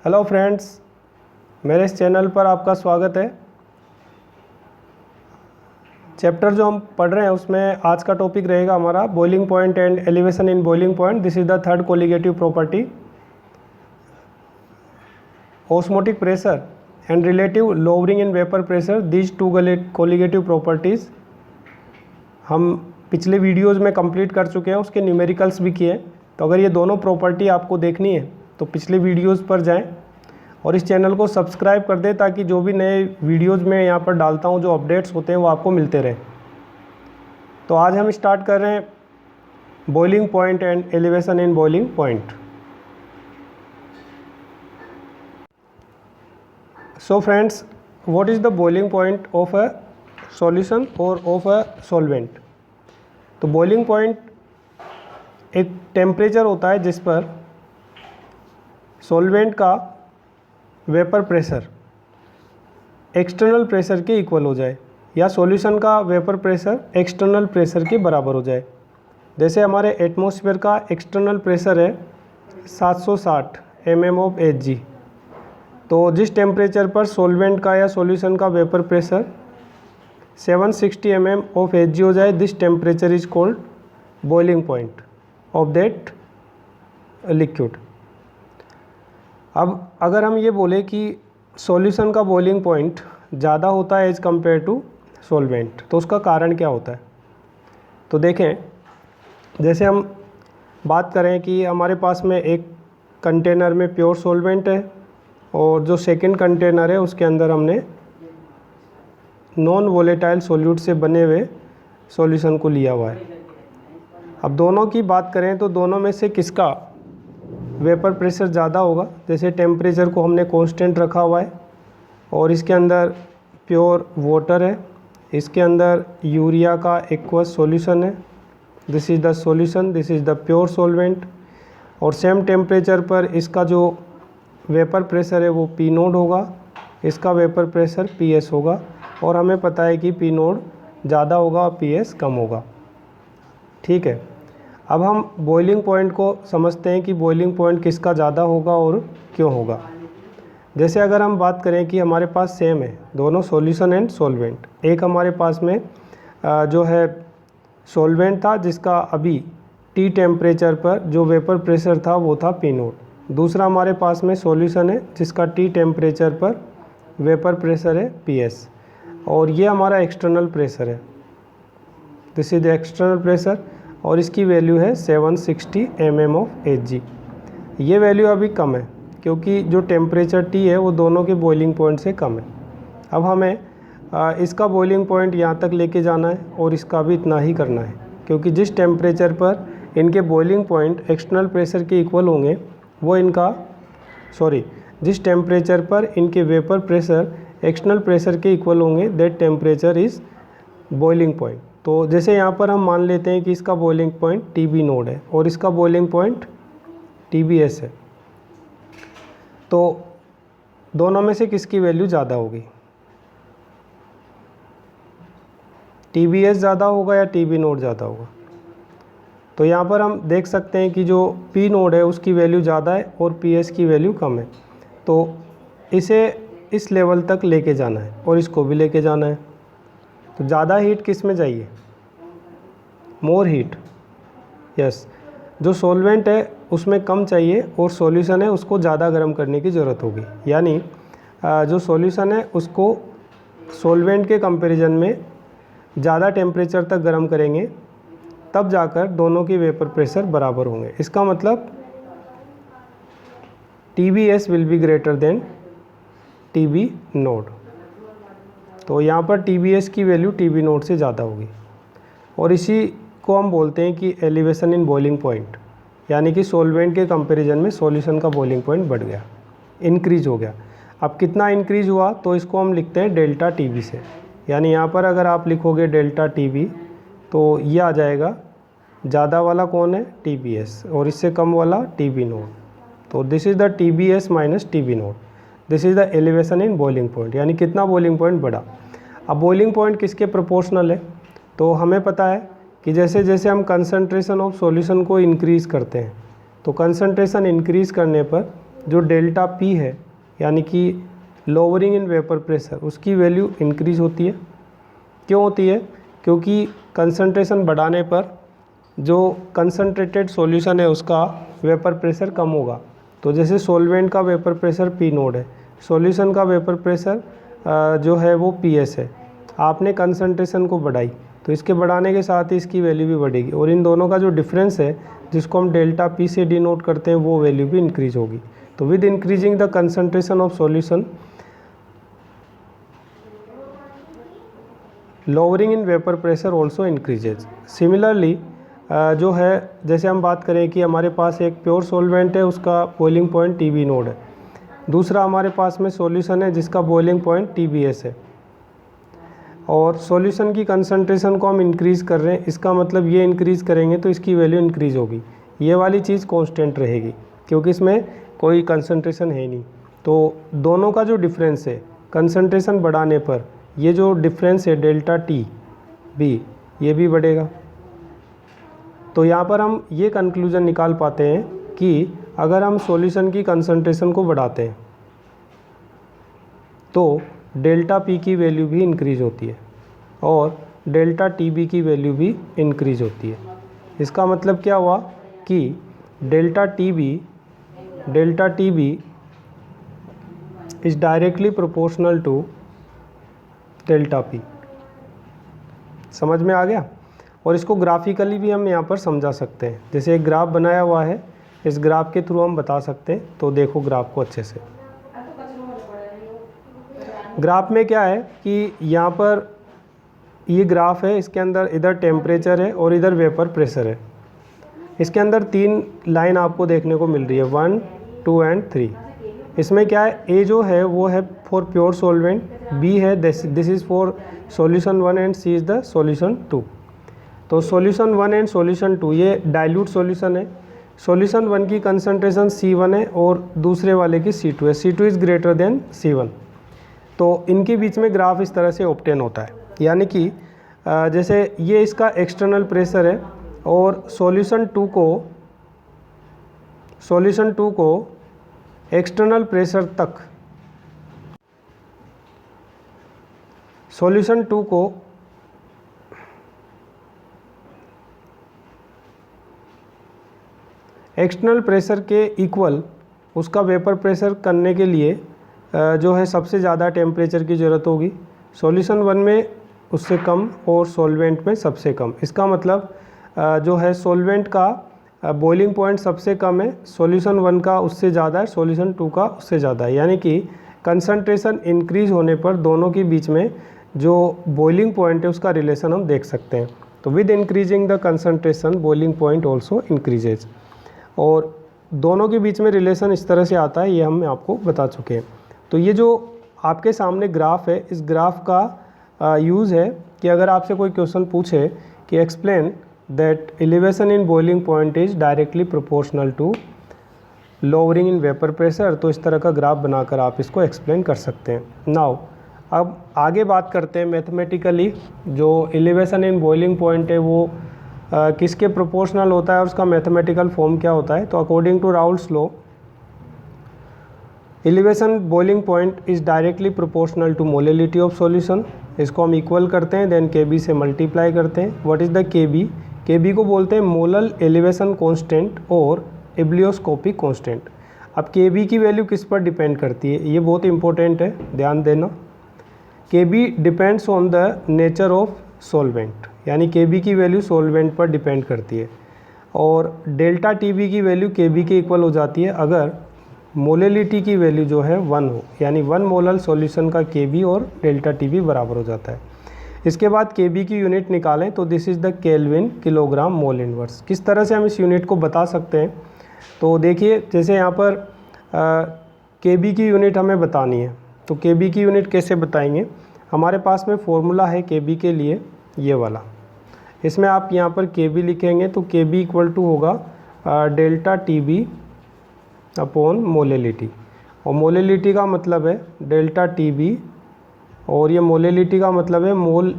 Hello friends, मेरे इस channel पर आपका स्वागत है। चैप्टर जो हम पढ़ रहे हैं उसमें आज का टॉपिक रहेगा हमारा boiling point and elevation in boiling point. This is the third colligative property. Osmotic pressure and relative lowering in vapour pressure, these two colligative properties हम पिछले वीडियोज़ में कंप्लीट कर चुके हैं, उसके न्यूमेरिकल्स भी किए। तो अगर ये दोनों प्रॉपर्टी आपको देखनी है तो पिछले वीडियोज़ पर जाएं और इस चैनल को सब्सक्राइब कर दें ताकि जो भी नए वीडियोज़ में यहाँ पर डालता हूँ, जो अपडेट्स होते हैं वो आपको मिलते रहे। तो आज हम स्टार्ट कर रहे हैं boiling point and elevation in boiling point. So friends, what is the boiling point of a solution और ऑफ अ सॉल्वेंट? तो बॉइलिंग पॉइंट एक टेम्परेचर होता है जिस पर सॉल्वेंट का वेपर प्रेशर एक्सटर्नल प्रेशर के इक्वल हो जाए या सॉल्यूशन का वेपर प्रेशर एक्सटर्नल प्रेशर के बराबर हो जाए। जैसे हमारे एटमॉस्फेयर का एक्सटर्नल प्रेशर है 760 mm ऑफ Hg, तो जिस टेम्परेचर पर सॉल्वेंट का या सॉल्यूशन का vapour pressure 760 mm of Hg हो जाए, this temperature is called boiling point of that liquid. अब अगर हम ये बोले कि सॉल्यूशन का बॉइलिंग पॉइंट ज़्यादा होता है एज़ कम्पेयर टू सॉल्वेंट, तो उसका कारण क्या होता है? तो देखें, जैसे हम बात करें कि हमारे पास में एक कंटेनर में प्योर सॉल्वेंट है और जो सेकंड कंटेनर है उसके अंदर हमने नॉन वोलेटाइल सॉल्यूट से बने हुए सॉल्यूशन को लिया हुआ है। अब दोनों की बात करें तो दोनों में से किसका वेपर प्रेशर ज़्यादा होगा? जैसे टेम्परेचर को हमने कांस्टेंट रखा हुआ है और इसके अंदर प्योर वाटर है, इसके अंदर यूरिया का एक्वस सॉल्यूशन है, this is the solution, this is the pure solvent. और सेम टेम्परेचर पर इसका जो वेपर प्रेशर है वो पी नोड होगा, इसका वेपर प्रेशर पी एस होगा और हमें पता है कि पी नोड ज़्यादा होगा और पी एस कम होगा। ठीक है, अब हम बॉइलिंग पॉइंट को समझते हैं कि बॉइलिंग पॉइंट किसका ज़्यादा होगा और क्यों होगा। जैसे अगर हम बात करें कि हमारे पास सेम है दोनों सॉल्यूशन एंड सॉल्वेंट, एक हमारे पास में जो है सॉल्वेंट था जिसका अभी टी टेम्परेचर पर जो वेपर प्रेशर था वो था पी नोट, दूसरा हमारे पास में सॉल्यूशन है जिसका टी टेम्परेचर पर वेपर प्रेशर है पी एस, और ये हमारा एक्सटर्नल प्रेशर है, this is the external pressure और इसकी वैल्यू है 760 mm ऑफ Hg। ये वैल्यू अभी कम है क्योंकि जो टेम्परेचर T है वो दोनों के बॉइलिंग पॉइंट से कम है। अब हमें इसका बॉइलिंग पॉइंट यहाँ तक लेके जाना है और इसका भी इतना ही करना है, क्योंकि जिस टेम्परेचर पर इनके बॉइलिंग पॉइंट एक्सटर्नल प्रेशर के इक्वल होंगे वो जिस टेम्परेचर पर इनके वेपर प्रेशर एक्सटर्नल प्रेशर के इक्वल होंगे that temperature is boiling point. तो जैसे यहाँ पर हम मान लेते हैं कि इसका बॉइलिंग पॉइंट TB नोड है और इसका बॉइलिंग पॉइंट TBS है, तो दोनों में से किसकी वैल्यू ज़्यादा होगी? TBS ज़्यादा होगा या TB नोड ज़्यादा होगा? तो यहाँ पर हम देख सकते हैं कि जो P नोड है उसकी वैल्यू ज़्यादा है और PS की वैल्यू कम है, तो इसे इस लेवल तक लेके जाना है और इसको भी लेके जाना है। तो ज़्यादा हीट किस में चाहिए? More heat, yes. जो सॉल्वेंट है उसमें कम चाहिए और सॉल्यूशन है उसको ज़्यादा गर्म करने की ज़रूरत होगी, यानी जो सॉल्यूशन है उसको सॉल्वेंट के कंपैरिजन में ज़्यादा टेम्परेचर तक गर्म करेंगे, तब जाकर दोनों की वेपर प्रेशर बराबर होंगे। इसका मतलब TBS will be greater than TB node. तो यहाँ पर TBS की वैल्यू TB नोड से ज़्यादा होगी और इसी को हम बोलते हैं कि एलिवेशन इन बॉइलिंग पॉइंट, यानी कि सॉल्वेंट के कंपैरिजन में सॉल्यूशन का बॉइलिंग पॉइंट बढ़ गया, इंक्रीज हो गया। अब कितना इंक्रीज हुआ तो इसको हम लिखते हैं डेल्टा TB से, यानी यहाँ पर अगर आप लिखोगे डेल्टा TB तो ये आ जाएगा, ज़्यादा वाला कौन है? TBS और इससे कम वाला TB नोड। तो this is the TBS minus TB node, this is the elevation in boiling point, यानी कितना बॉइलिंग पॉइंट बढ़ा। अब बॉइलिंग पॉइंट किसके प्रोपोर्शनल है? तो हमें पता है कि जैसे जैसे हम कंसंट्रेशन ऑफ सॉल्यूशन को इंक्रीज़ करते हैं तो कंसंट्रेशन इंक्रीज़ करने पर जो डेल्टा पी है यानी कि लोअरिंग इन वेपर प्रेशर, उसकी वैल्यू इंक्रीज़ होती है। क्यों होती है? क्योंकि कंसंट्रेशन बढ़ाने पर जो कंसंट्रेटेड सॉल्यूशन है उसका वेपर प्रेशर कम होगा। तो जैसे सॉल्वेंट का वेपर प्रेशर पी नोड है, सॉल्यूशन का वेपर प्रेशर जो है वो पी एस है। आपने कंसंट्रेशन को बढ़ाई तो इसके बढ़ाने के साथ ही इसकी वैल्यू भी बढ़ेगी, और इन दोनों का जो डिफरेंस है जिसको हम डेल्टा पी से डिनोट करते हैं वो वैल्यू भी इंक्रीज होगी। तो with increasing the concentration of solution lowering in vapour pressure also increases. Similarly जो है जैसे हम बात करें कि हमारे पास एक प्योर सॉल्वेंट है, उसका boiling point T B node है, दूसरा हमारे पास में सॉल्यूशन है जिसका boiling point T B S है, और सॉल्यूशन की कंसंट्रेशन को हम इंक्रीज़ कर रहे हैं, इसका मतलब ये इंक्रीज़ करेंगे तो इसकी वैल्यू इंक्रीज़ होगी। ये वाली चीज़ कांस्टेंट रहेगी क्योंकि इसमें कोई कंसंट्रेशन है नहीं। तो दोनों का जो डिफरेंस है कंसंट्रेशन बढ़ाने पर, ये जो डिफरेंस है डेल्टा टी बी, ये भी बढ़ेगा। तो यहाँ पर हम ये कंक्लूज़न निकाल पाते हैं कि अगर हम सॉल्यूशन की कंसंट्रेशन को बढ़ाते हैं तो डेल्टा पी की वैल्यू भी इंक्रीज़ होती है और डेल्टा टी बी की वैल्यू भी इंक्रीज़ होती है। इसका मतलब क्या हुआ कि delta T B is directly proportional to delta P. समझ में आ गया? और इसको ग्राफिकली भी हम यहाँ पर समझा सकते हैं। जैसे एक ग्राफ बनाया हुआ है, इस ग्राफ के थ्रू हम बता सकते हैं। तो देखो ग्राफ को अच्छे से। ग्राफ में क्या है कि यहाँ पर ये ग्राफ है, इसके अंदर इधर टेम्परेचर है और इधर वेपर प्रेशर है। इसके अंदर 3 लाइन आपको देखने को मिल रही है, 1, 2 एंड 3। इसमें क्या है, ए जो है वो है फॉर प्योर सॉल्वेंट, बी है this is for solution 1 and C is the solution 2। तो सॉल्यूशन 1 एंड सॉल्यूशन 2 ये डाइल्यूट सॉल्यूशन है। सॉल्यूशन 1 की कंसंट्रेशन C1 है और दूसरे वाले की C2 है। C2 is greater than C1। तो इनके बीच में ग्राफ इस तरह से ऑब्टेन होता है, यानी कि जैसे ये इसका एक्सटर्नल प्रेशर है और सॉल्यूशन 2 को एक्सटर्नल प्रेशर तक, सॉल्यूशन 2 को एक्सटर्नल प्रेशर के इक्वल उसका वेपर प्रेशर करने के लिए जो है सबसे ज़्यादा टेम्परेचर की ज़रूरत होगी। सॉल्यूशन 1 में उससे कम और सॉल्वेंट में सबसे कम। इसका मतलब जो है सॉल्वेंट का बॉइलिंग पॉइंट सबसे कम है, सॉल्यूशन 1 का उससे ज़्यादा है, सॉल्यूशन 2 का उससे ज़्यादा है। यानी कि कंसंट्रेशन इंक्रीज़ होने पर दोनों के बीच में जो बॉइलिंग पॉइंट है उसका रिलेशन हम देख सकते हैं। तो with increasing the concentration boiling point also increases, और दोनों के बीच में रिलेशन इस तरह से आता है, ये हम आपको बता चुके हैं। तो ये जो आपके सामने ग्राफ है, इस ग्राफ का यूज़ है कि अगर आपसे कोई क्वेश्चन पूछे कि explain that elevation in boiling point is directly proportional to lowering in vapour pressure, तो इस तरह का ग्राफ बनाकर आप इसको एक्सप्लेन कर सकते हैं। नाउ अब आगे बात करते हैं मैथमेटिकली जो एलिवेशन इन बॉइलिंग पॉइंट है वो किसके प्रोपोर्शनल होता है और उसका मैथमेटिकल फॉर्म क्या होता है। तो according to Raoult's law, elevation boiling point is directly proportional to molality of solution. इसको हम इक्वल करते हैं, देन Kb से मल्टीप्लाई करते हैं। What is the Kb? Kb को बोलते हैं मोलल एलिवेशन कांस्टेंट और एब्लियोस्कोपिक कांस्टेंट। अब Kb की वैल्यू किस पर डिपेंड करती है, ये बहुत इंपॉर्टेंट है, ध्यान देना। Kb depends on the nature of solvent, यानी Kb की वैल्यू सॉल्वेंट पर डिपेंड करती है, और डेल्टा Tb की वैल्यू Kb के इक्वल हो जाती है अगर मोलैलिटी की वैल्यू जो है 1 हो, यानी 1 मोलल सॉल्यूशन का Kb और डेल्टा Tb बराबर हो जाता है। इसके बाद Kb की यूनिट निकालें तो this is the kelvin kilogram mole inverse. किस तरह से हम इस यूनिट को बता सकते हैं, तो देखिए जैसे यहाँ पर Kb की यूनिट हमें बतानी है, तो Kb की यूनिट कैसे बताएंगे। हमारे पास में फॉर्मूला है Kb के लिए ये वाला, इसमें आप यहाँ पर Kb लिखेंगे तो Kb इक्वल टू होगा डेल्टा Tb अपॉन मोलैलिटी, और मोलैलिटी का मतलब है डेल्टा Tb, और ये मोलैलिटी का मतलब है मोल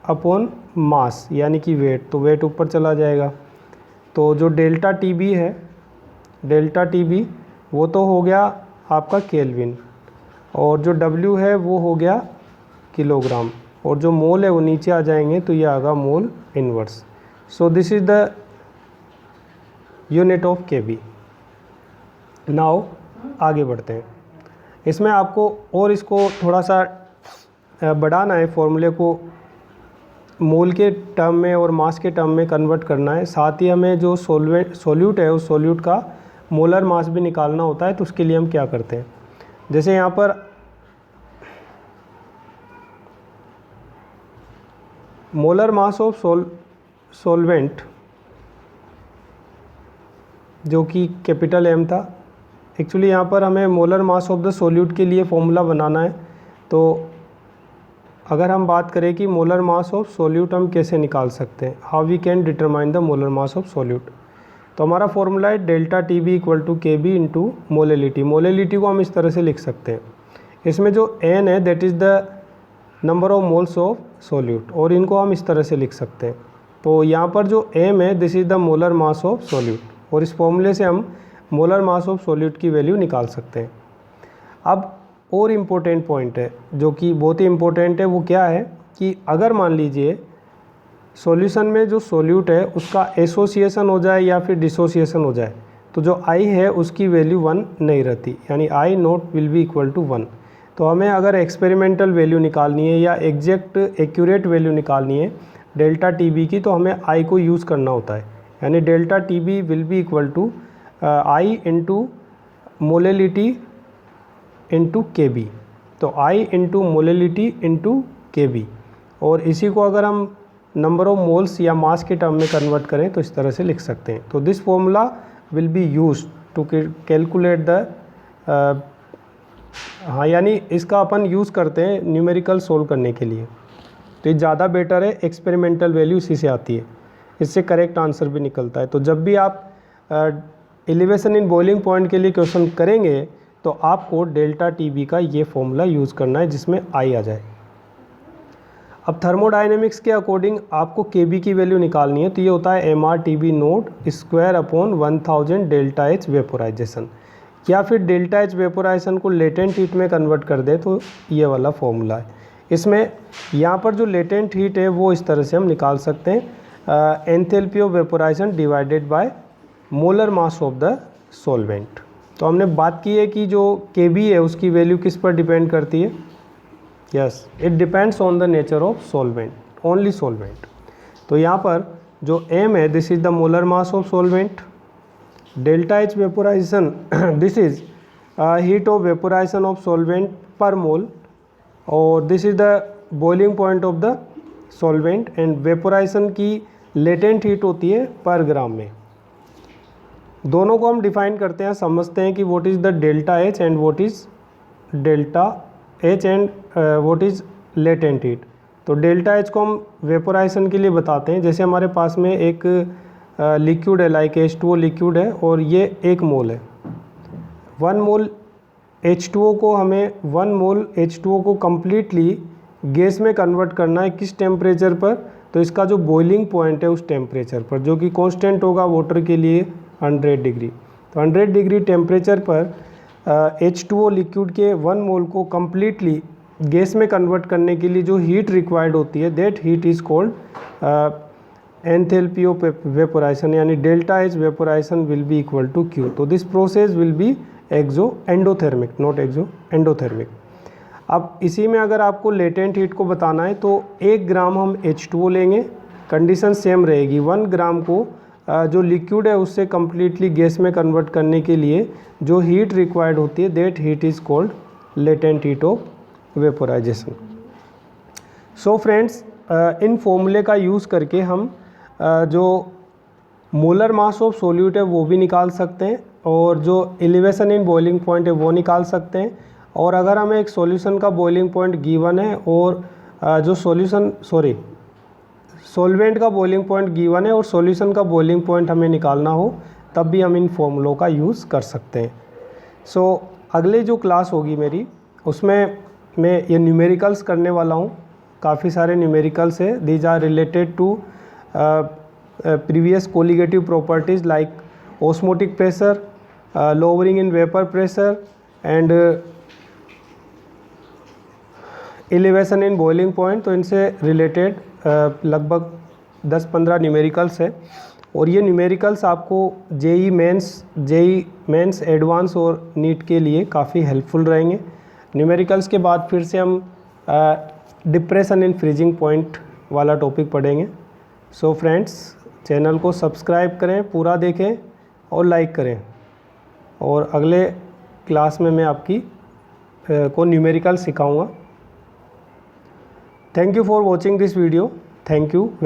अपॉन मास यानी कि वेट, तो वेट ऊपर चला जाएगा। तो जो डेल्टा Tb है, डेल्टा Tb वो तो हो गया आपका केल्विन, और जो W है वो हो गया किलोग्राम, और जो मोल है वो नीचे आ जाएंगे तो ये आएगा mole inverse. So this is the unit of KB। Now आगे बढ़ते हैं। इसमें आपको और इसको थोड़ा सा बढ़ाना है, फॉर्मूले को मोल के टर्म में और मास के टर्म में कन्वर्ट करना है। साथ ही हमें जो सोल्यूट है उस सोल्यूट का मोलर मास भी निकालना होता है। तो उसके लिए हम क्या करते हैं, जैसे यहाँ पर मोलर मास ऑफ सॉल्वेंट जो कि कैपिटल M था, एक्चुअली यहाँ पर हमें molar mass of the solute के लिए फॉर्मूला बनाना है। तो अगर हम बात करें कि मोलर मास ऑफ सोल्यूट हम कैसे निकाल सकते हैं, how we can determine the molar mass of solute, तो हमारा फॉर्मूला है delta TB equal to KB into molality. Molality को हम इस तरह से लिख सकते हैं, इसमें जो N है that is the number of moles of solute, और इनको हम इस तरह से लिख सकते हैं। तो यहाँ पर जो M है this is the molar mass of solute, और इस फॉर्मूले से हम मोलर मास ऑफ सोल्यूट की वैल्यू निकाल सकते हैं। अब और इम्पोर्टेंट पॉइंट है जो कि बहुत ही इम्पोर्टेंट है, वो क्या है कि अगर मान लीजिए सॉल्यूशन में जो सोल्यूट है उसका एसोसिएशन हो जाए या फिर डिसोसिएशन हो जाए, तो जो I है उसकी वैल्यू 1 नहीं रहती, यानी I naught will be equal to 1। तो हमें अगर एक्सपेरिमेंटल वैल्यू निकालनी है या एग्जैक्ट एक्यूरेट वैल्यू निकालनी है डेल्टा TB की, तो हमें I को यूज़ करना होता है, यानी delta TB will be equal to I into molality into KB। तो I into molality into KB, और इसी को अगर हम नंबर ऑफ मोल्स या मास के टर्म में कन्वर्ट करें तो इस तरह से लिख सकते हैं। तो this formula will be use to calculate the हाँ, यानी इसका अपन यूज़ करते हैं न्यूमेरिकल सोल्व करने के लिए। तो ये ज़्यादा बेटर है, एक्सपेरिमेंटल वैल्यू इसी से आती है, इससे करेक्ट आंसर भी निकलता है। तो जब भी आप एलिवेशन इन बॉइलिंग पॉइंट के लिए क्वेश्चन करेंगे तो आपको डेल्टा TB का ये फॉर्मूला यूज़ करना है जिसमें I आ जाए। अब थर्मोडायनेमिक्स के अकॉर्डिंग आपको KB की वैल्यू निकालनी है, तो ये होता है MR/TB note square upon 1000 delta H vaporisation, या फिर डेल्टा H वेपोराइजेशन को लेटेंट हीट में कन्वर्ट कर दे तो ये वाला फॉर्मूला है। इसमें यहाँ पर जो लेटेंट हीट है वो इस तरह से हम निकाल सकते हैं, enthalpy of vaporisation divided by molar mass of the solvent. तो हमने बात की है कि जो KB है उसकी वैल्यू किस पर डिपेंड करती है, yes it depends on the nature of solvent, only solvent. तो यहाँ पर जो M है this is the molar mass of solvent, delta H vaporisation this is heat of vaporisation of solvent पर मोल, और this is the boiling point of the solvent, and vaporisation की latent heat होती है पर ग्राम में। दोनों को हम डिफाइन करते हैं, समझते हैं कि what is the delta H and what is delta H and what is latent heat. तो डेल्टा H को हम वेपोराइजेशन के लिए बताते हैं, जैसे हमारे पास में एक लिक्विड है लाइक H2O लिक्विड है, और ये 1 मोल है। 1 मोल H2O को हमें 1 मोल H2O को कम्प्लीटली गैस में कन्वर्ट करना है, किस टेम्परेचर पर, तो इसका जो बॉइलिंग पॉइंट है उस टेम्परेचर पर, जो कि कांस्टेंट होगा वाटर के लिए 100 डिग्री। तो 100 डिग्री टेम्परेचर पर H2O लिक्विड के 1 मोल को कम्प्लीटली गैस में कन्वर्ट करने के लिए जो हीट रिक्वायर्ड होती है that heat is called enthalpy of vaporization, यानी delta H vaporization will be equal to Q। तो this process will be endothermic, not endothermic. अब इसी में अगर आपको लेटेंट हीट को बताना है तो 1 ग्राम हम H2O लेंगे, कंडीशन सेम रहेगी, 1 ग्राम को जो लिक्विड है उससे कम्प्लीटली गैस में कन्वर्ट करने के लिए जो हीट रिक्वायर्ड होती है that heat is called latent heat of vaporization. So friends, इन फॉर्मूले का यूज़ करके हम जो मोलर मास ऑफ सोल्यूट है वो भी निकाल सकते हैं, और जो एलिवेशन इन बॉइलिंग पॉइंट है वो निकाल सकते हैं। और अगर हमें एक सॉल्यूशन का बॉइलिंग पॉइंट गिवन है और जो सॉल्वेंट का बॉइलिंग पॉइंट गिवन है और सॉल्यूशन का बॉइलिंग पॉइंट हमें निकालना हो, तब भी हम इन फॉर्मूलों का यूज़ कर सकते हैं। सो अगले जो क्लास होगी मेरी, उसमें मैं ये न्यूमेरिकल्स करने वाला हूँ। काफ़ी सारे न्यूमेरिकल्स है, these are related to previous colligative properties like osmotic pressure, lowering in vapour pressure and elevation in boiling point. तो इनसे रिलेटेड लगभग 10-15 न्यूमेरिकल्स है और ये न्यूमेरिकल्स आपको जेई मेंस एडवांस और नीट के लिए काफ़ी हेल्पफुल रहेंगे। न्यूमेरिकल्स के बाद फिर से हम डिप्रेशन इन फ्रीजिंग पॉइंट वाला टॉपिक पढ़ेंगे। सो फ्रेंड्स, चैनल को सब्सक्राइब करें, पूरा देखें और लाइक करें, और अगले क्लास में मैं आपकी को न्यूमेरिकल सिखाऊंगा। Thank you for watching this video. Thank you.